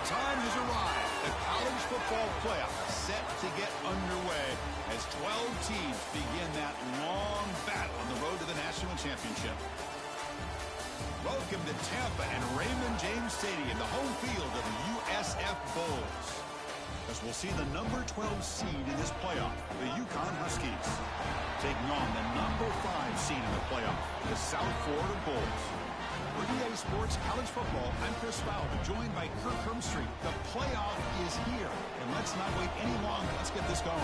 time has arrived. The college football playoff set to get underway as 12 teams begin that long battle on the road to the national championship. Welcome to Tampa and Raymond James Stadium, the home field of the USF Bulls. As we'll see the number 12 seed in this playoff, the Yukon Huskies, taking on the number 5 seed in the playoff, the South Florida Bulls. For EA Sports College Football, I'm Chris Fowler, joined by Kirk Hermstreet. The playoff is here, and let's not wait any longer. Let's get this going.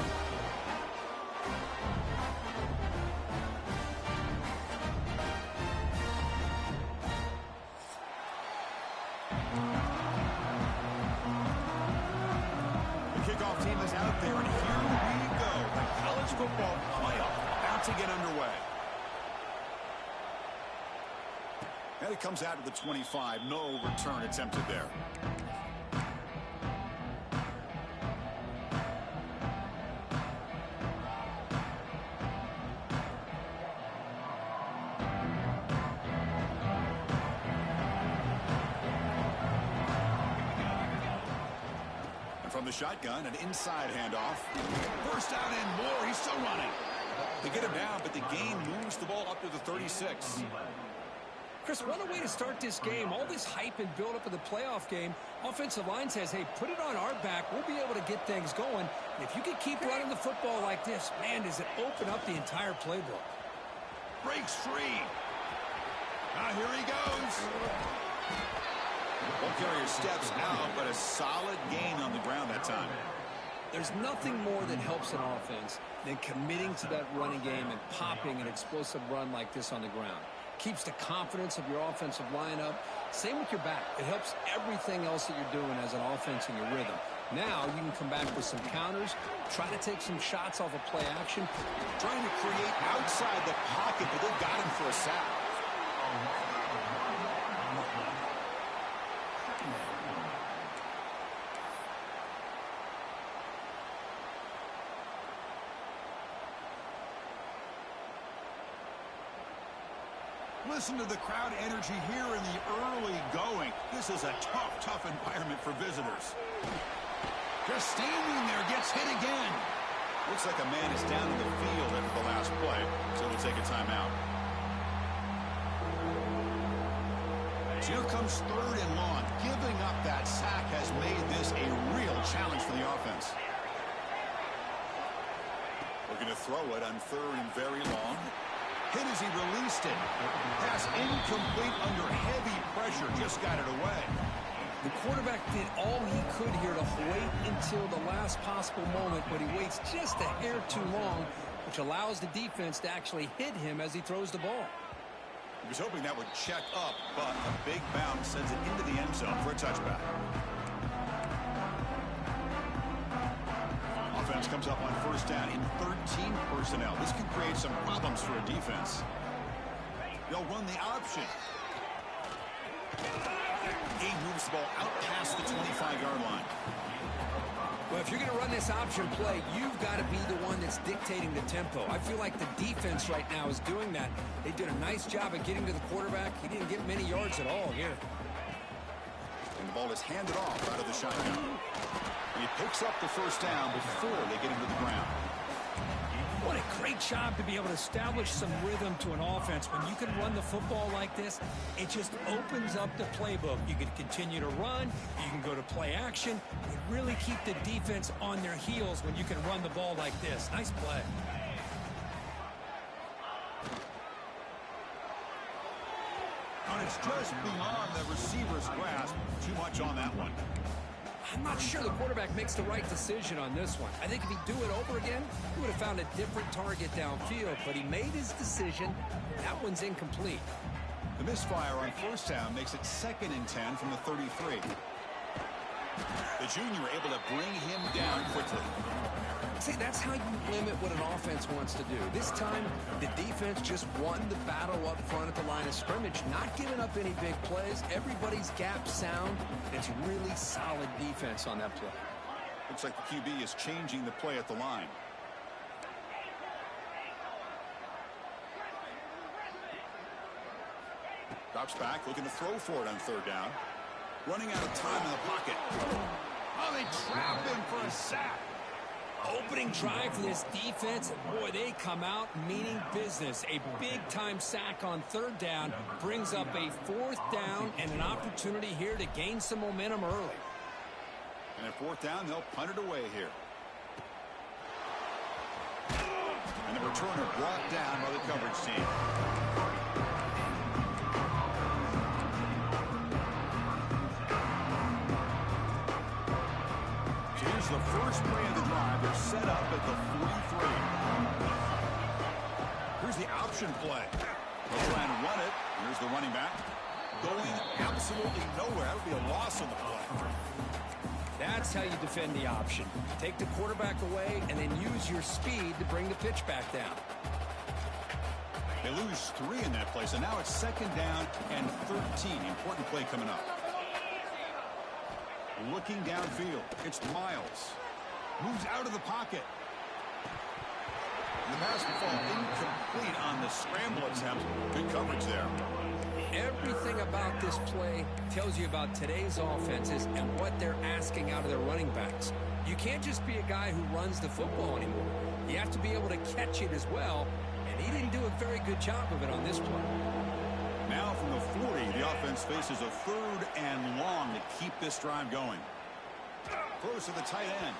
Kickoff team is out there, and here we go. The college football playoff about to get underway. And it comes out to the 25. No return attempted there. From the shotgun, an inside handoff. First down and more. He's still running. They get him down, but the gain moves the ball up to the 36. Chris, what a way to start this game. All this hype and build-up of the playoff game. Offensive line says, hey, put it on our back. We'll be able to get things going. And if you can keep running the football like this, man, does it open up the entire playbook. Breaks free. Now here he goes. Ball carrier steps out, but a solid gain on the ground that time. There's nothing more that helps an offense than committing to that running game and popping an explosive run like this on the ground. Keeps the confidence of your offensive lineup. Same with your back. It helps everything else that you're doing as an offense in your rhythm. Now you can come back with some counters, try to take some shots off of play action. Trying to create outside the pocket, but they got him for a sack. Listen to the crowd energy here in the early going. This is a tough environment for visitors. Just standing there, gets hit again. Looks like a man is down in the field after the last play, so we'll take a timeout. So here comes third and long. Giving up that sack has made this a real challenge for the offense. Looking to throw it on third and very long. Hit as he released it. Pass incomplete under heavy pressure. Just got it away. The quarterback did all he could here to wait until the last possible moment, but he waits just a hair too long, which allows the defense to actually hit him as he throws the ball. He was hoping that would check up, but a big bounce sends it into the end zone for a touchback. Offense comes up on first down in 13 personnel. This can create some problems for a defense. They'll run the option. He moves the ball out past the 25-yard line. Well, if you're going to run this option play, you've got to be the one that's dictating the tempo. I feel like the defense right now is doing that. They did a nice job of getting to the quarterback. He didn't get many yards at all here. And the ball is handed off out of the shotgun. He picks up the first down before they get him to the ground. What a great job to be able to establish some rhythm to an offense. When you can run the football like this, it just opens up the playbook. You can continue to run. You can go to play action. You really keep the defense on their heels when you can run the ball like this. Nice play. And it's just beyond the receiver's grasp. Too much on that one. I'm not sure the quarterback makes the right decision on this one. I think if he'd do it over again, he would have found a different target downfield, but he made his decision. That one's incomplete. The misfire on first down makes it 2nd and 10 from the 33. The junior able to bring him down quickly. See, that's how you limit what an offense wants to do. This time, the defense just won the battle up front at the line of scrimmage, not giving up any big plays. Everybody's gap sound. It's really solid defense on that play. Looks like the QB is changing the play at the line. Drops back, looking to throw for it on third down. Running out of time in the pocket. Oh, they trap him for a sack. Opening drive for this defense, boy, they come out meaning business. A big-time sack on third down brings up a fourth down and an opportunity here to gain some momentum early. And at fourth down, they'll punt it away here. And the returner brought down by the coverage team. So here's the first play of the drive. They're set up at the 43. Here's the option play. They'll try and run it. Here's the running back. Going absolutely nowhere. That would be a loss on the play. That's how you defend the option. Take the quarterback away and then use your speed to bring the pitch back down. They lose 3 in that play, so now it's second down and 13. Important play coming up. Looking downfield. It's Miles. Moves out of the pocket. The pass will fall incomplete on the scramble attempt. Good coverage there. Everything about this play tells you about today's offenses and what they're asking out of their running backs. You can't just be a guy who runs the football anymore. You have to be able to catch it as well, and he didn't do a very good job of it on this play. Now from the 40, the offense faces a third and long to keep this drive going. Throws to the tight end.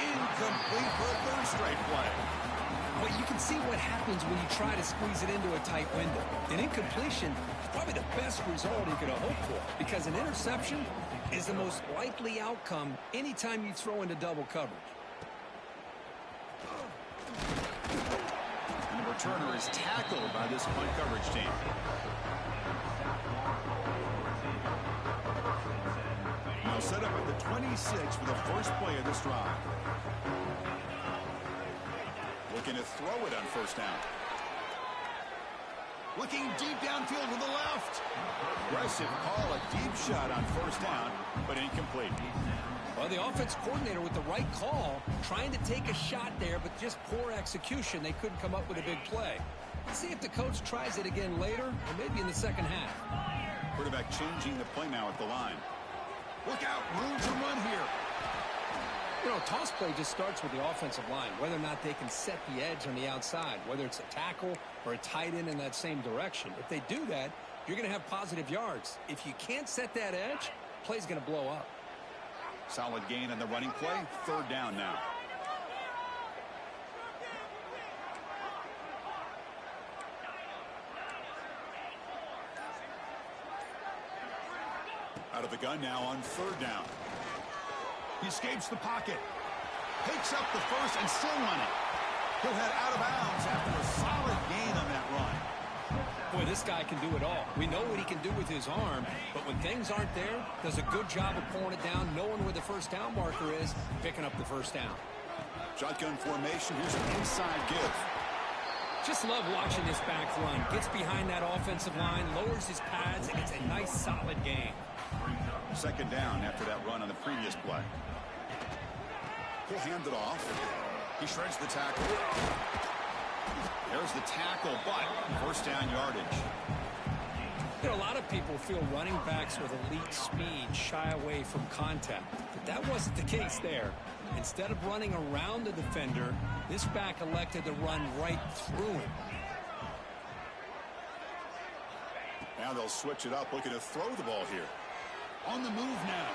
Incomplete for a third straight play. But you can see what happens when you try to squeeze it into a tight window. An incompletion is probably the best result you could have hoped for, because an interception is the most likely outcome anytime you throw into double coverage. And the returner is tackled by this punt coverage team. Now set up at the 26 for the first play of this drive. Looking to throw it on first down. Looking deep downfield to the left. Aggressive call, a deep shot on first down, but incomplete. Well, the offense coordinator with the right call, trying to take a shot there, but just poor execution. They couldn't come up with a big play. Let's see if the coach tries it again later, or maybe in the second half. Quarterback changing the play now at the line. Look out, room to run here. You know, toss play just starts with the offensive line, whether or not they can set the edge on the outside, whether it's a tackle or a tight end in that same direction. If they do that, you're going to have positive yards. If you can't set that edge, play's going to blow up. Solid gain on the running play. Third down now. Out of the gun now on third down. He escapes the pocket. Picks up the first and still running. He'll head out of bounds after a solid gain on that run. Boy, this guy can do it all. We know what he can do with his arm, but when things aren't there, does a good job of pulling it down, knowing where the first down marker is, picking up the first down. Shotgun formation. Here's an inside give. Just love watching this back run. Gets behind that offensive line, lowers his pads, and it's a nice, solid gain. Second down after that run on the previous play. He'll hand it off. He shreds the tackle. There's the tackle, but first down yardage. You know, a lot of people feel running backs with elite speed shy away from contact, but that wasn't the case there. Instead of running around the defender, this back elected to run right through him. Now they'll switch it up, looking to throw the ball here. On the move now.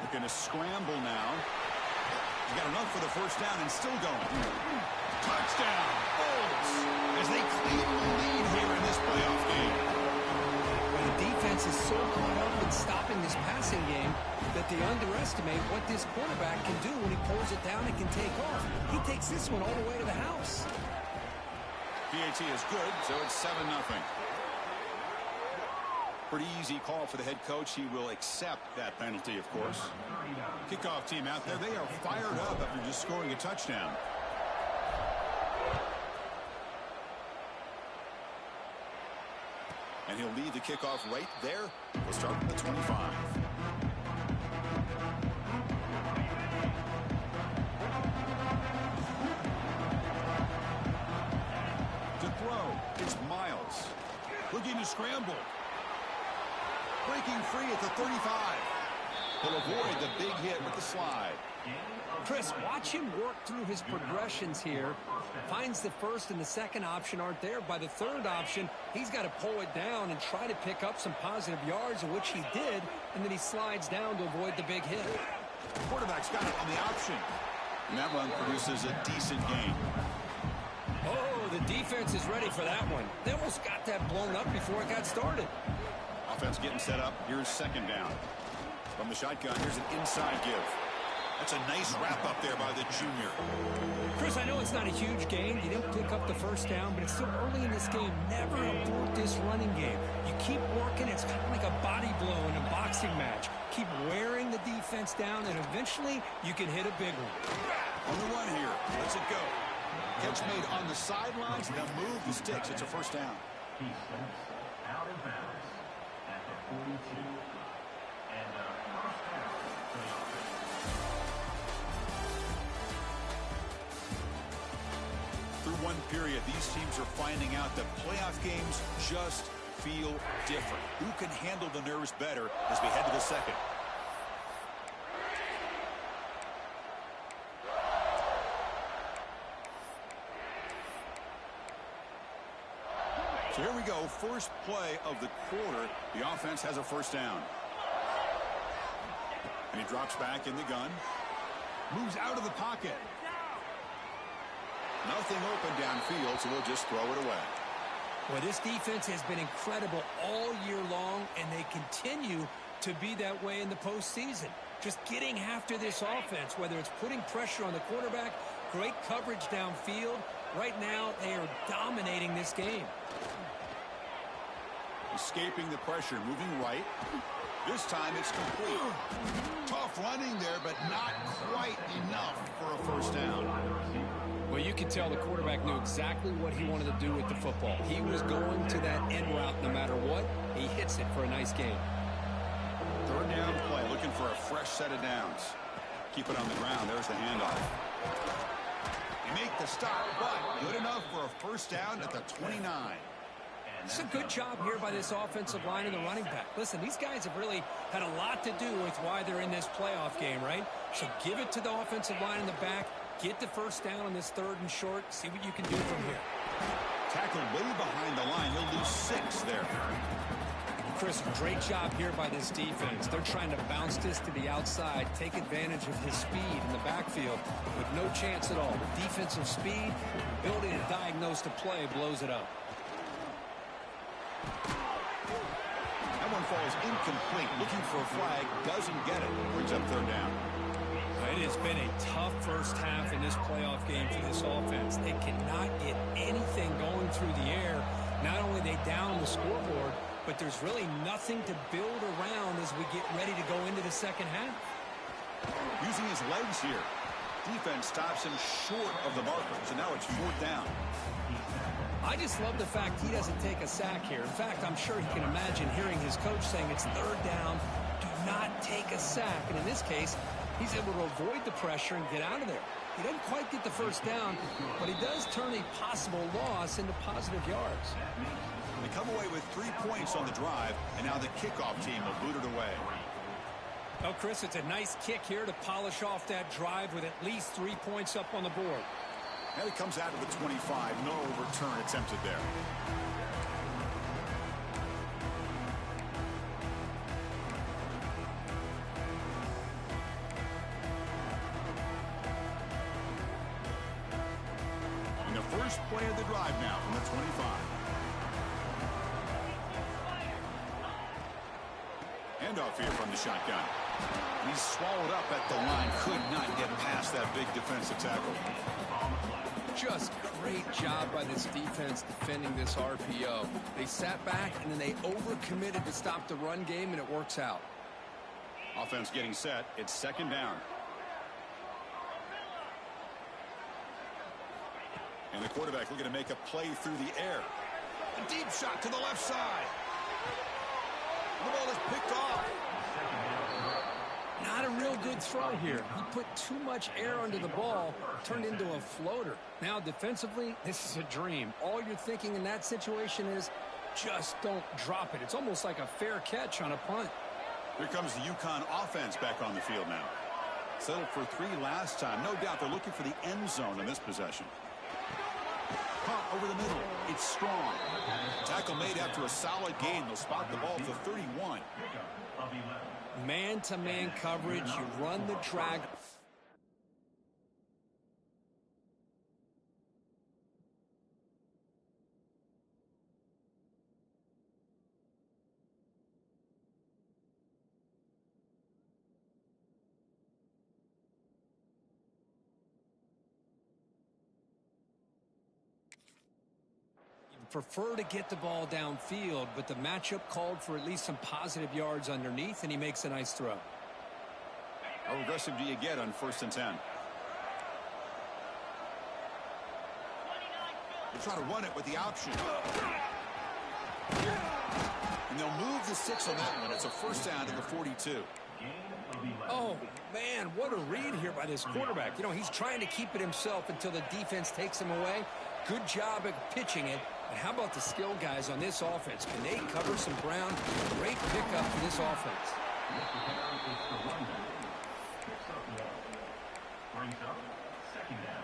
Looking to scramble now. He's got enough for the first down and still going. Touchdown, Bulls, as they claim the lead here in this playoff game. Well, the defense is so caught up in stopping this passing game that they underestimate what this quarterback can do when he pulls it down and can take off. He takes this one all the way to the house. PAT is good, so it's 7-0. Pretty easy call for the head coach. He will accept that penalty, of course. Kickoff team out there. They are fired up after just scoring a touchdown. And he'll lead the kickoff right there. We'll start with the 25. To throw, it's Miles. Looking to scramble. breaking free at the 35. He'll avoid the big hit with the slide. Chris, watch him work through his progressions here. Finds the first and the second option aren't there. By the third option, he's got to pull it down and try to pick up some positive yards, which he did, and then he slides down to avoid the big hit. The quarterback's got it on the option. And that run produces a decent gain. Oh, the defense is ready for that one. They almost got that blown up before it got started. Offense getting set up. Here's second down. From the shotgun, here's an inside give. That's a nice wrap up there by the junior. Chris, I know it's not a huge gain. You didn't pick up the first down, but it's still early in this game. Never abort this running game. You keep working. It's kind of like a body blow in a boxing match. Keep wearing the defense down, and eventually you can hit a big one. On the run here. Let's it go. Catch made on the sidelines. Now move the sticks. It's a first down. He steps out of bounds at the 42. And first down for the offense. Through one period, these teams are finding out that playoff games just feel different. Who can handle the nerves better as we head to the second? So here we go, first play of the quarter. The offense has a first down. And he drops back in the gun. Moves out of the pocket. Nothing open downfield, so we'll just throw it away. Well, this defense has been incredible all year long, and they continue to be that way in the postseason. Just getting after this offense, whether it's putting pressure on the quarterback, great coverage downfield. Right now, they are dominating this game. Escaping the pressure, moving right. This time it's complete. Tough running there, but not quite enough for a first down. Well, you can tell the quarterback knew exactly what he wanted to do with the football. He was going to that end route no matter what. He hits it for a nice gain. Third down play, looking for a fresh set of downs. Keep it on the ground. There's the handoff. They make the stop, but good enough for a first down at the 29. It's a good job here by this offensive line and the running back. Listen, these guys have really had a lot to do with why they're in this playoff game, right? So give it to the offensive line in the back. Get the first down on this third and short. See what you can do from here. Tackled way behind the line. He'll lose 6 there. Chris, great job here by this defense. They're trying to bounce this to the outside, take advantage of his speed in the backfield with no chance at all. The defensive speed, ability to diagnose the play, blows it up. That one falls incomplete. Looking for a flag, doesn't get it. Brings up third down. It has been a tough first half in this playoff game for this offense. They cannot get anything going through the air. Not only are they down the scoreboard, but there's really nothing to build around as we get ready to go into the second half. Using his legs here. Defense stops him short of the marker, so now it's fourth down. I just love the fact he doesn't take a sack here. In fact, I'm sure he can imagine hearing his coach saying it's third down, do not take a sack. And in this case, he's able to avoid the pressure and get out of there. He doesn't quite get the first down, but he does turn a possible loss into positive yards. They come away with 3 points on the drive, and now the kickoff team will boot it away. Oh, Chris, it's a nice kick here to polish off that drive with at least 3 points up on the board. And it comes out of the 25. No return attempted there. And the first play of the drive now from the 25. Handoff here from the shotgun. He's swallowed up at the line. Could not get past that big defensive tackle. Just great job by this defense defending this RPO. They sat back and then they overcommitted to stop the run game, and it works out. Offense getting set. It's second down. And the quarterback looking to make a play through the air. A deep shot to the left side. The ball is picked off. Not a real good throw here. He put too much air under the ball, turned into a floater. Now, defensively, this is a dream. All you're thinking in that situation is, just don't drop it. It's almost like a fair catch on a punt. Here comes the UConn offense back on the field now. Settled for 3 last time. No doubt they're looking for the end zone in this possession. Caught over the middle. It's strong. Tackle made after a solid gain. They'll spot the ball at the 31. Man-to-man coverage. You run the drag. Prefer to get the ball downfield, but the matchup called for at least some positive yards underneath, and he makes a nice throw. How aggressive do you get on 1st and 10? They try to run it with the option. And they'll move the 6 on that one. It's a 1st down to the 42. Oh, man, what a read here by this quarterback. You know, he's trying to keep it himself until the defense takes him away. Good job at pitching it. And how about the skill guys on this offense? Can they cover some ground? Great pickup for this offense. Brings up 2nd down.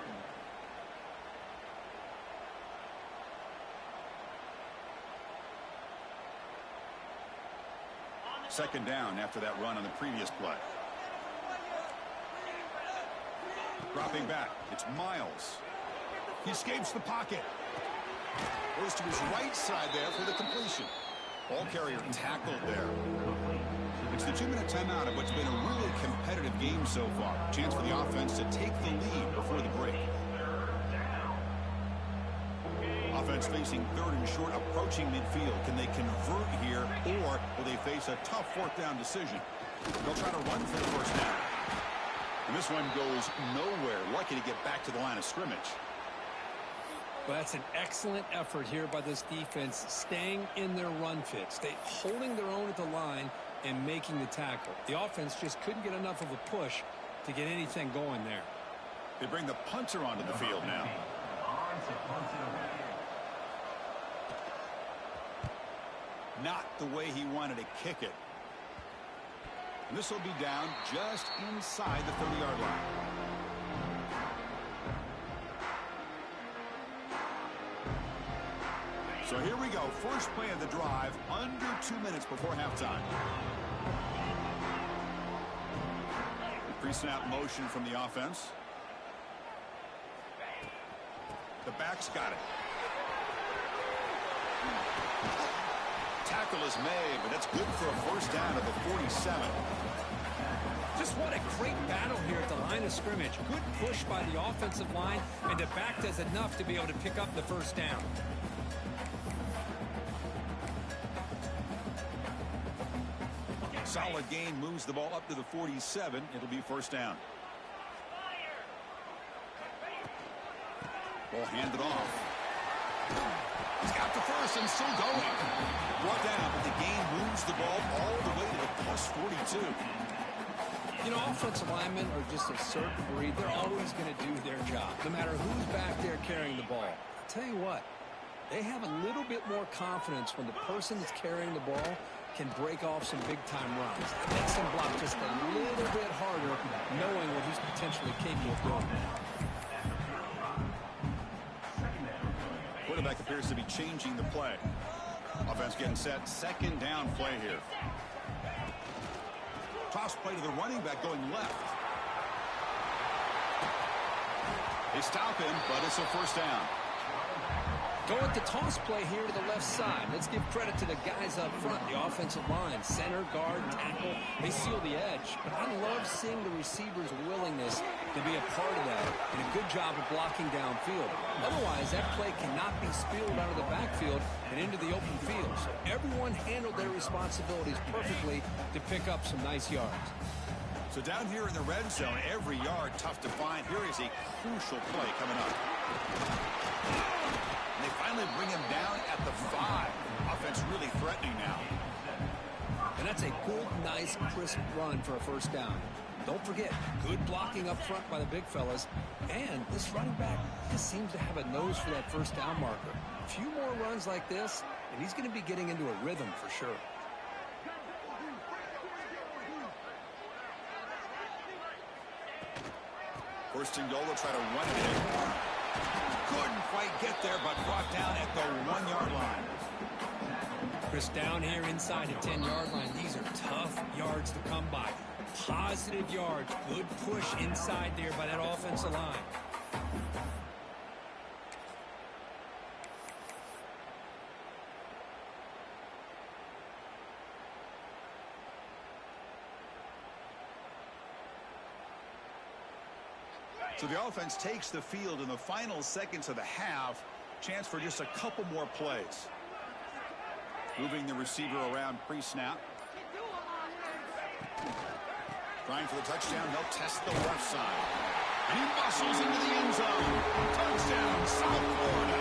Second down after that run on the previous play. Dropping back. It's Miles. He escapes the pocket. Goes to his right side there for the completion. Ball carrier tackled there. It's the 2-minute timeout of what's been a really competitive game so far. Chance for the offense to take the lead before the break. Offense facing 3rd and short, approaching midfield. Can they convert here, or will they face a tough 4th down decision? They'll try to run for the 1st down. And this one goes nowhere. Lucky to get back to the line of scrimmage. Well, that's an excellent effort here by this defense, staying in their run fit, holding their own at the line and making the tackle. The offense just couldn't get enough of a push to get anything going there. They bring the punter onto the field now. Not the way he wanted to kick it. And this will be down just inside the 30-yard line. So here we go. First play of the drive, under 2 minutes before halftime. Pre-snap motion from the offense. The back's got it. Tackle is made, but that's good for a 1st down at the 47. Just what a great battle here at the line of scrimmage. Good push by the offensive line, and the back does enough to be able to pick up the 1st down. Solid gain, moves the ball up to the 47. It'll be 1st down. Ball handed off. He's got the 1st and still going. Brought down, but the gain moves the ball all the way to the plus 42. You know, offensive linemen are just a certain breed. They're always going to do their job, no matter who's back there carrying the ball. I'll tell you what, they have a little bit more confidence when the person that's carrying the ball can break off some big-time runs. It makes them block just a little bit harder, knowing what he's potentially capable of doing. Quarterback appears to be changing the play. Offense getting set. 2nd down play here. Toss play to the running back going left. They stop him, but it's a 1st down. Go with the toss play here to the left side. Let's give credit to the guys up front, the offensive line, center, guard, tackle. They seal the edge. But I love seeing the receiver's willingness to be a part of that and a good job of blocking downfield. Otherwise, that play cannot be spilled out of the backfield and into the open field. So everyone handled their responsibilities perfectly to pick up some nice yards. So down here in the red zone, every yard tough to find. Here is a crucial play coming up. And they finally bring him down at the 5. Offense really threatening now. And that's a good, nice, crisp run for a 1st down. Don't forget, good blocking up front by the big fellas. And this running back just seems to have a nose for that 1st down marker. few more runs like this, and he's going to be getting into a rhythm for sure. First and goal, they'll try to run it in. Couldn't quite get there, but brought down at the 1-yard line. Chris, down here inside the 10-yard line, these are tough yards to come by. Positive yards, good push inside there by that offensive line. So the offense takes the field in the final seconds of the half. Chance for just a couple more plays. Moving the receiver around pre-snap. Trying for the touchdown. They'll test the left side. And he muscles into the end zone. Touchdown, South Florida.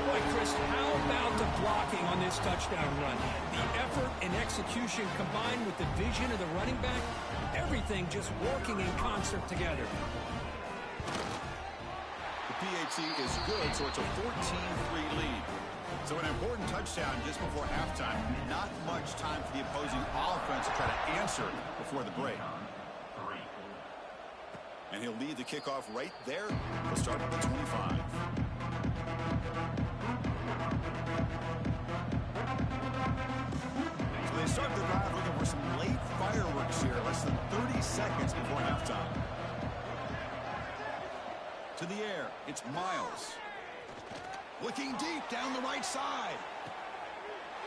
Boy, Chris, how about the blocking on this touchdown run? The effort and execution combined with the vision of the running back, everything just working in concert together. The PAT is good, so it's a 14-3 lead. So an important touchdown just before halftime. Not much time for the opposing offense to try to answer before the break. And he'll lead the kickoff right there. He'll start at the 25. So they start the drive looking for some late fireworks here. Less than 30 seconds before halftime. To the air, it's Miles. Looking deep down the right side.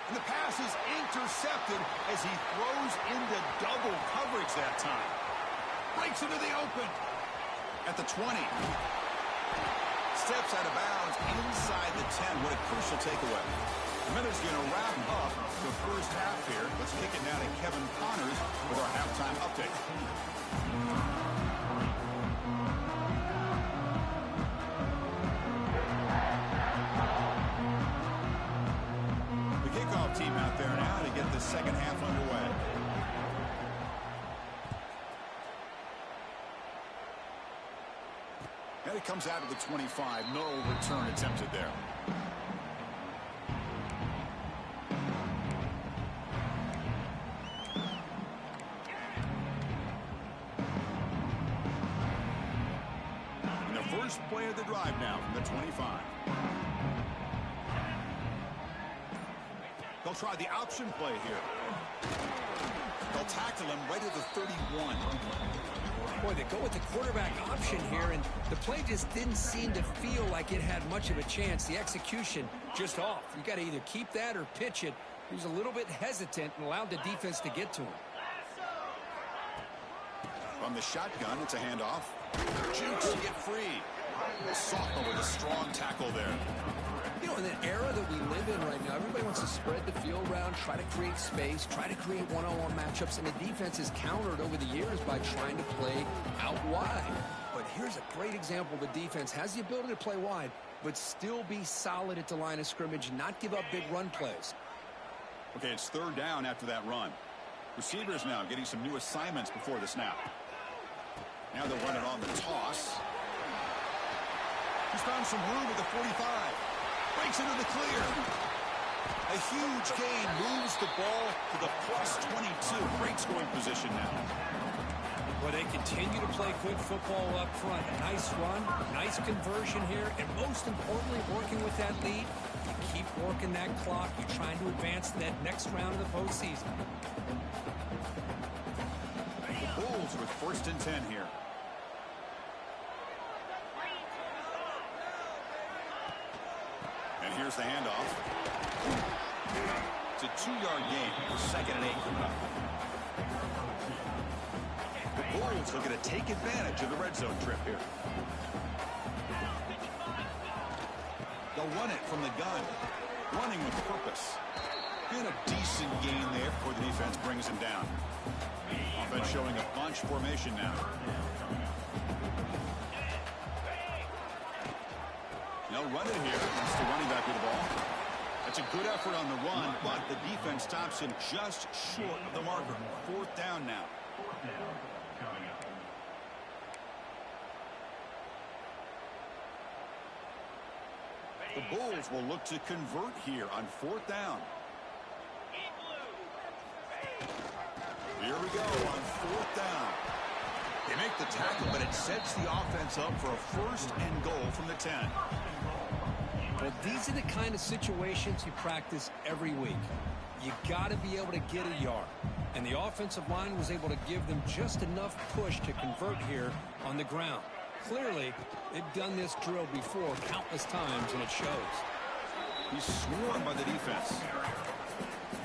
And the pass is intercepted as he throws into double coverage that time. Breaks into the open. At the 20. Steps out of bounds inside the 10. What a crucial takeaway. The minute's going to wrap up the first half here. Let's kick it now to Kevin Connors with our halftime update. Team out there now to get the second half underway. And it comes out of the 25. No return attempted there. And the first play of the drive now from the 25. They'll try the option play here. They'll tackle him right at the 31. Boy, they go with the quarterback option here, and the play just didn't seem to feel like it had much of a chance. The execution just off. You got to either keep that or pitch it. He was a little bit hesitant and allowed the defense to get to him. From the shotgun, it's a handoff. Jukes to get free. Sophomore with a strong tackle there. You know, in the era that we live in right now, everybody wants to spread the field around, try to create space, try to create one-on-one matchups, and the defense is countered over the years by trying to play out wide. But here's a great example. The defense has the ability to play wide, but still be solid at the line of scrimmage, not give up big run plays. Okay, it's third down after that run. Receivers now getting some new assignments before the snap. Now they'll run it on the toss. He's found some room at the 45. Breaks into the clear. A huge gain moves the ball to the plus 22. Great scoring position now. Well, they continue to play good football up front. A nice run, nice conversion here, and most importantly, working with that lead, you keep working that clock. You're trying to advance to that next round of the postseason. The Bulls with first and 10 here. And here's the handoff. It's a 2-yard gain for second and 8 coming up. The Bulls looking to take advantage of the red zone trip here. They'll run it from the gun. Running with purpose. And a decent gain there before the defense brings him down. Offense showing a bunch formation now. They'll run it here. It's the running back with the ball. That's a good effort on the run, but the defense stops him just short of the marker. Fourth down now. Fourth down coming up. The Bulls will look to convert here on 4th down. Here we go on 4th down. They make the tackle, but it sets the offense up for a 1st and goal from the 10. Well, these are the kind of situations you practice every week. You got to be able to get a yard. And the offensive line was able to give them just enough push to convert here on the ground. Clearly, they've done this drill before countless times, and it shows. He's swarmed by the defense.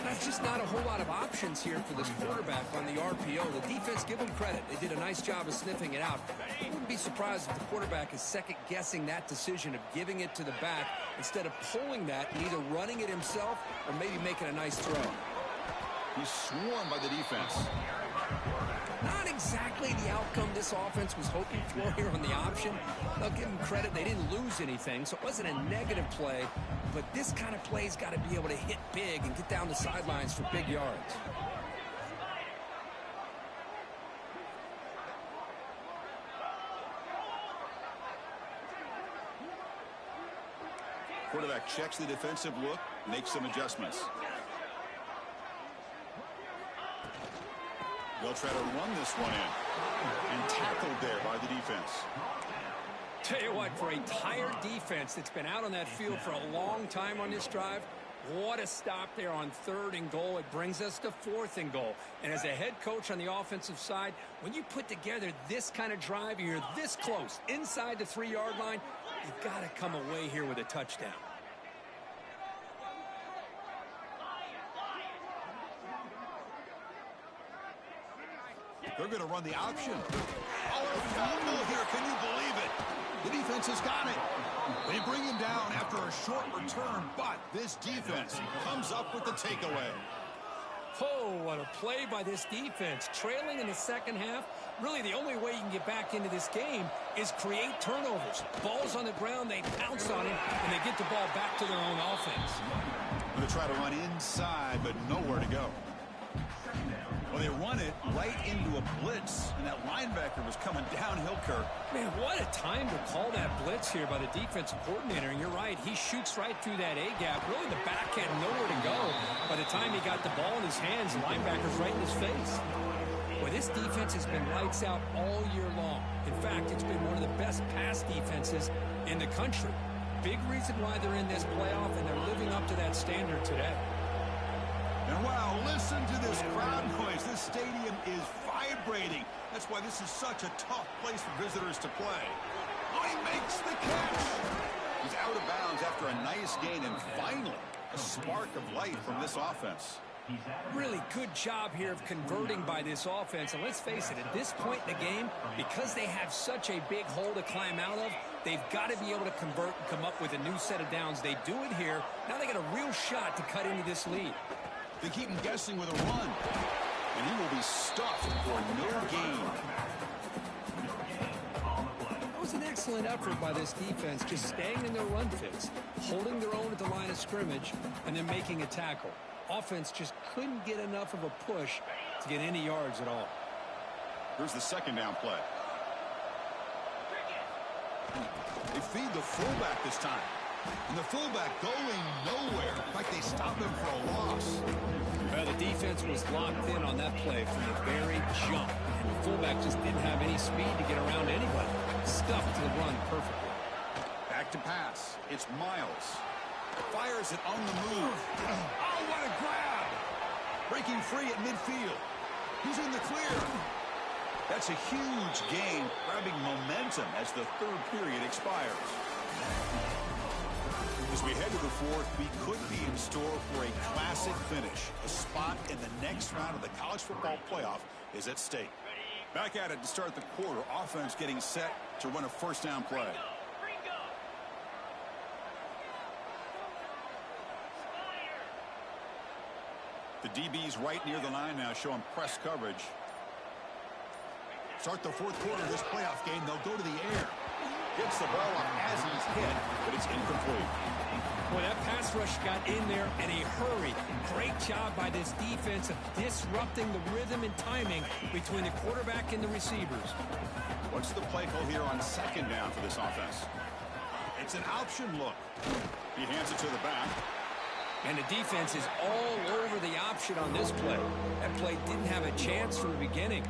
That's just not a whole lot of options here for this quarterback on the RPO. The defense, give them credit. They did a nice job of sniffing it out. I wouldn't be surprised if the quarterback is second-guessing that decision of giving it to the back instead of pulling that and either running it himself or maybe making a nice throw. He's swarmed by the defense. Not exactly the outcome this offense was hoping for here on the option. I'll give them credit. They didn't lose anything, so it wasn't a negative play. But this kind of play's got to be able to hit big and get down the sidelines for big yards. Quarterback checks the defensive look, makes some adjustments. They'll try to run this one in. And tackled there by the defense. Tell you what, for a tired defense that's been out on that field for a long time on this drive, what a stop there on 3rd and goal. It brings us to 4th and goal. And as a head coach on the offensive side, when you put together this kind of drive, you're this close, inside the 3-yard line, you've got to come away here with a touchdown. They're going to run the option. Oh, a fumble here. Can you believe it? The defense has got it. They bring him down after a short return, but this defense comes up with the takeaway. Oh, what a play by this defense. Trailing in the second half, really the only way you can get back into this game is create turnovers. Ball's on the ground, they pounce on it, and they get the ball back to their own offense. They try to run inside, but nowhere to go. Well, they run it right into a blitz, and that linebacker was coming downhill, Kirk. Man, what a time to call that blitz here by the defensive coordinator. And you're right, he shoots right through that A-gap. Really, the back had nowhere to go. By the time he got the ball in his hands, the linebacker's right in his face. Boy, this defense has been lights out all year long. In fact, it's been one of the best pass defenses in the country. Big reason why they're in this playoff, and they're living up to that standard today. And wow, listen to this crowd noise. This stadium is vibrating. That's why this is such a tough place for visitors to play. Oh, he makes the catch. He's out of bounds after a nice gain, and finally, a spark of light from this offense. Really good job here of converting by this offense. And let's face it, at this point in the game, because they have such a big hole to climb out of, they've got to be able to convert and come up with a new set of downs. They do it here. Now they got a real shot to cut into this lead. They keep him guessing with a run, and he will be stuffed for no gain. That was an excellent effort by this defense, just staying in their run fits, holding their own at the line of scrimmage, and then making a tackle. Offense just couldn't get enough of a push to get any yards at all. Here's the 2nd down play. They feed the fullback this time. And the fullback going nowhere. Like they stopped him for a loss. Well, the defense was locked in on that play from the very jump. And the fullback just didn't have any speed to get around anybody. Stuffed the run perfectly. Back to pass. It's Miles. Fires it on the move. Oh, what a grab. Breaking free at midfield. He's in the clear. That's a huge gain, grabbing momentum as the 3rd period expires. As we head to the 4th, we could be in store for a classic finish. A spot in the next round of the college football playoff is at stake. Back at it to start the quarter. Offense getting set to run a 1st down play. The DB's right near the line now, showing press coverage. Start the 4th quarter of this playoff game. They'll go to the air. Gets the ball up as he's hit, but it's incomplete. Boy, that pass rush got in there in a hurry. Great job by this defense of disrupting the rhythm and timing between the quarterback and the receivers. What's the play call here on 2nd down for this offense? It's It's an option look. He hands it to the back. And the defense is all over the option on this play. That play didn't have a chance from the beginning.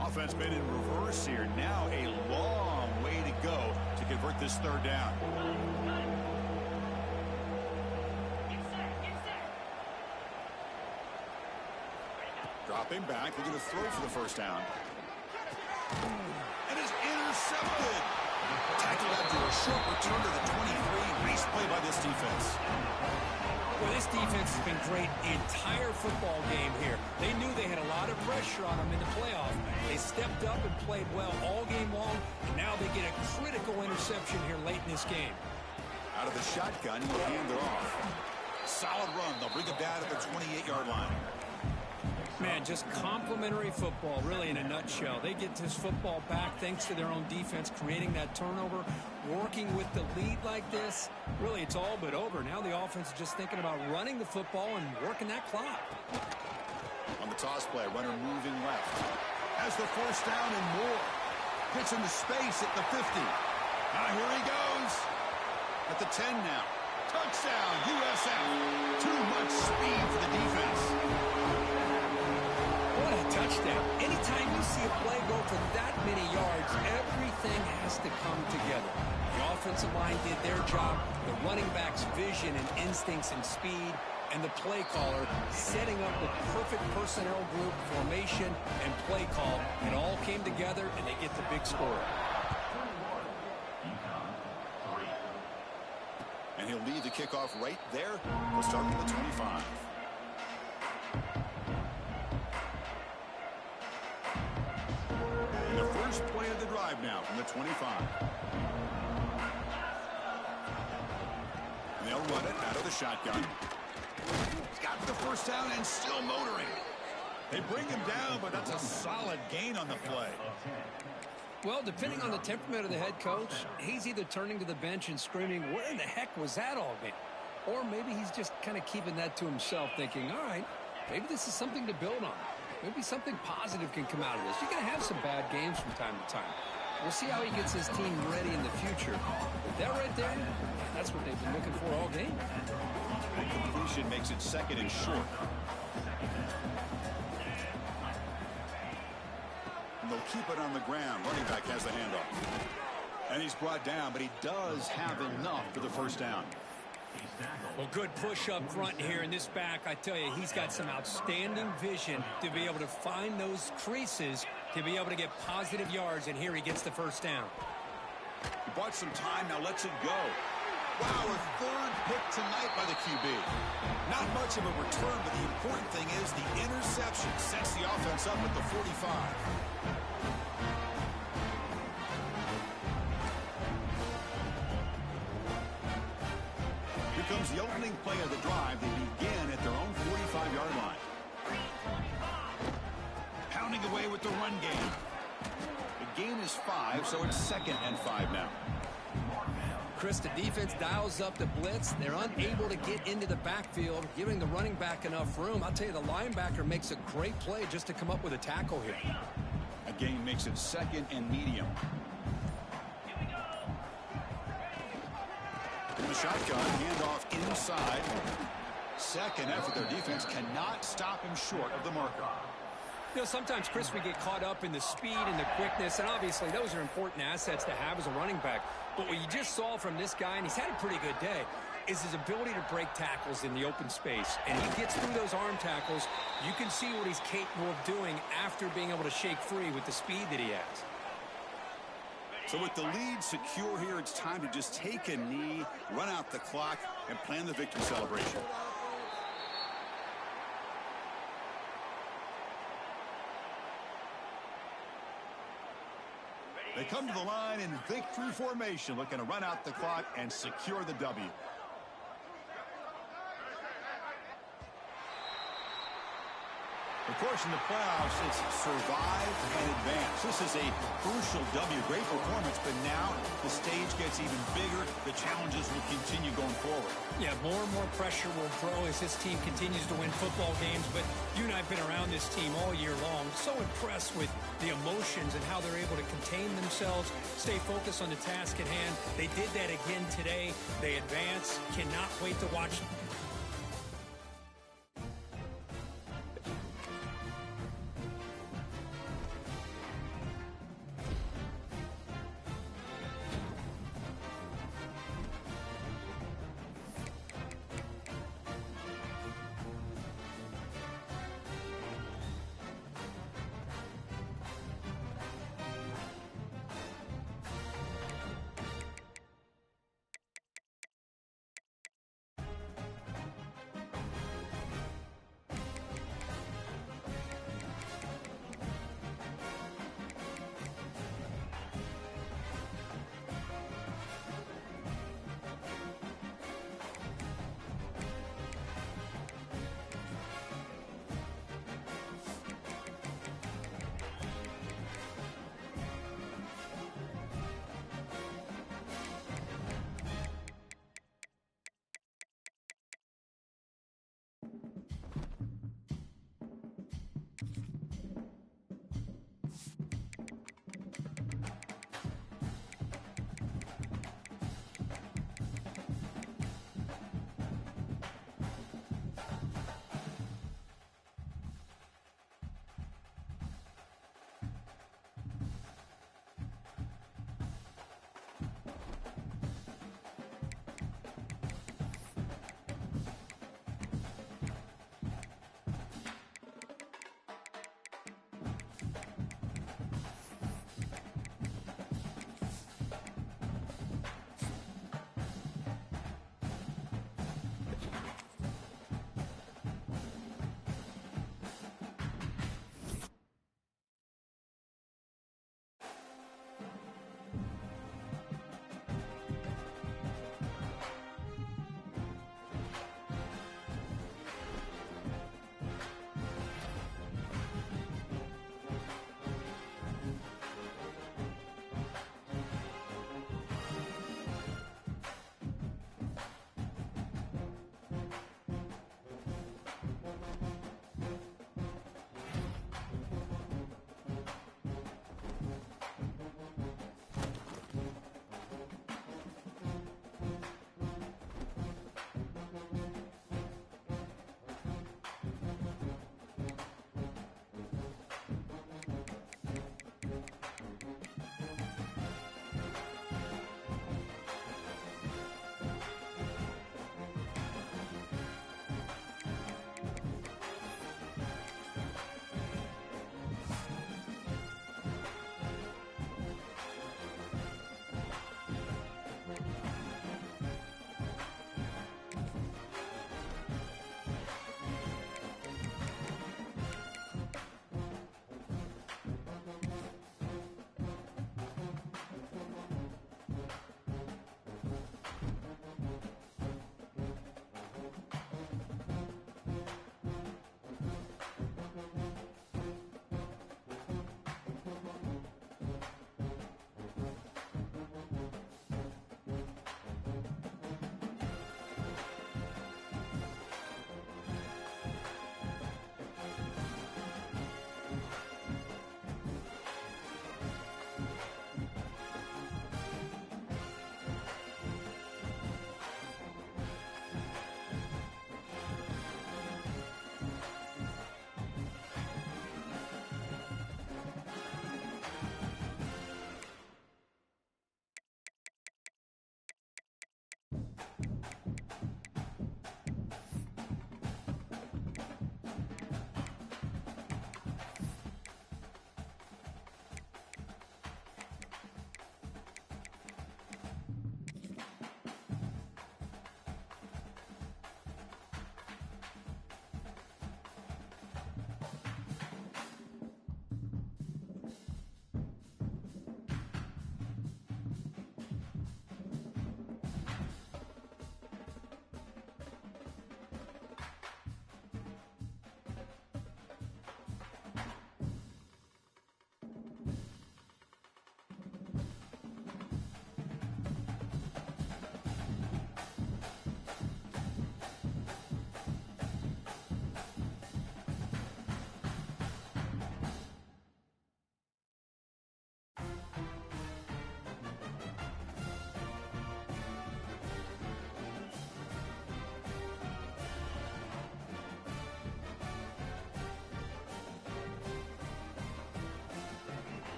Offense been in reverse here. Now a long way to go to convert this third down. Dropping back, looking to throw for the first down. And is intercepted. Tackled after a short return to the 23. Nice play by this defense. Well, this defense has been great the entire football game here. They knew they had a lot of pressure on them in the playoff. They stepped up and played well all game long, and now they get a critical interception here late in this game. Out of the shotgun, he'll hand it off. Solid run. They'll bring it down to the 28-yard line. Man, just complimentary football, really, in a nutshell. They get this football back thanks to their own defense, creating that turnover, working with the lead like this. Really, it's all but over. Now the offense is just thinking about running the football and working that clock. On the toss play, runner moving left. Has the first down and more. Gets into space at the 50. Now here he goes. At the 10 now. Touchdown, USF. Too much speed for the defense. What a touchdown. Anytime you see a play go for that many yards, everything has to come together. The offensive line did their job, the running back's vision and instincts and speed, and the play caller setting up the perfect personnel group, formation, and play call. It all came together, and they get the big score. And he'll lead the kickoff right there. We'll start with the 25. The first play of the drive now from the 25. And they'll run it out of the shotgun. He's got the first down and still motoring. They bring him down, but that's a solid gain on the play. Well, depending on the temperament of the head coach, he's either turning to the bench and screaming, where in the heck was that all game? Or maybe he's just kind of keeping that to himself, thinking, all right, maybe this is something to build on. Maybe something positive can come out of this. You're going to have some bad games from time to time. We'll see how he gets his team ready in the future. But that right there, that's what they've been looking for all game. The completion makes it second and short. And they'll keep it on the ground. Running back has the handoff. And he's brought down, but he does have enough for the first down. Well, good push up front here in this back. I tell you, he's got some outstanding vision to be able to find those creases, to be able to get positive yards, and here he gets the first down. He bought some time, now lets it go. Wow, a third pick tonight by the QB. Not much of a return, but the important thing is the interception sets the offense up at the 45. Here comes the opening play of the drive. They begin at their own 45-yard line. Pounding away with the run game. The gain is 5, so it's 2nd and 5 now. Chris, the defense dials up the blitz. They're unable to get into the backfield, giving the running back enough room. I'll tell you, the linebacker makes a great play just to come up with a tackle here. A gain makes it 2nd and medium. In the shotgun, handoff inside. Second effort, their defense cannot stop him short of the marker. You know, sometimes, Chris, we get caught up in the speed and the quickness, and obviously those are important assets to have as a running back. But what you just saw from this guy, and he's had a pretty good day, is his ability to break tackles in the open space. And he gets through those arm tackles. You can see what he's capable of doing after being able to shake free with the speed that he has. So with the lead secure here, it's time to just take a knee, run out the clock, and plan the victory celebration. They come to the line in victory formation, looking to run out the clock and secure the W. Of course, in the playoffs, it's survive and advance. This is a crucial W. Great performance, but now the stage gets even bigger. The challenges will continue going forward. Yeah, more and more pressure will grow as this team continues to win football games. But you and I have been around this team all year long. So impressed with the emotions and how they're able to contain themselves, stay focused on the task at hand. They did that again today. They advance. Cannot wait to watch